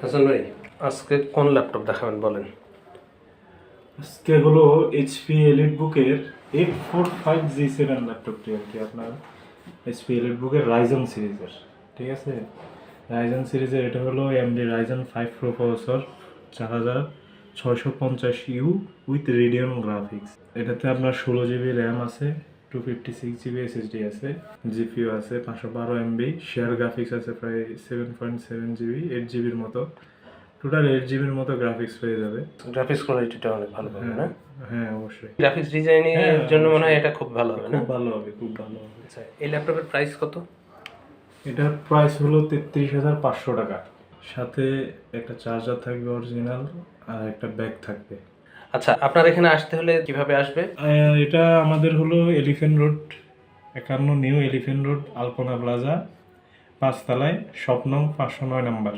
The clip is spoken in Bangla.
হাসান ভাই, আজকে কোন ল্যাপটপ দেখাবেন বলেন। আজকে হলো এইচপি এলিটবুকের F45G7 ল্যাপটপটি আর কি আপনার এইচপি এলিটবুকের রাইজন সিরিজের, ঠিক আছে। রাইজন সিরিজের এটা হলো MD Ryzen 5 pro processor 4650U with Radeon graphics. এটাতে আপনার 16GB র্যাম আছে, 256GB SSD আছে, জিপিইউ আছে 512 MB, শেয়ার গ্রাফিক্স আছে প্রায় 7.7GB, 8GBর মতো, টোটাল 8GBর মতো গ্রাফিক্স পেয়ে যাবে। গ্রাফিক্স কোয়ালিটিটা অনেক ভালো পাবে না? হ্যাঁ অবশ্যই। গ্রাফিক্স ডিজাইনিং হ্যাঁ, এর জন্য মনে হয় অবশ্যই। এটা খুব ভালো হবে না? খুব ভালো হবে, খুব ভালো হবে। আচ্ছা, এই ল্যাপটপের প্রাইস কত? এটার প্রাইস হলো 33,500 টাকা। সাথে একটা চার্জার থাকবে অরিজিনাল, আর একটা ব্যাগ থাকবে। আচ্ছা, আপনার এখানে আসতে হলে কিভাবে আসবে? এটা আমাদের হলো elephant road 51, new elephant road, Alpana plaza, 5 তলায়, শপ নং 509 নাম্বার।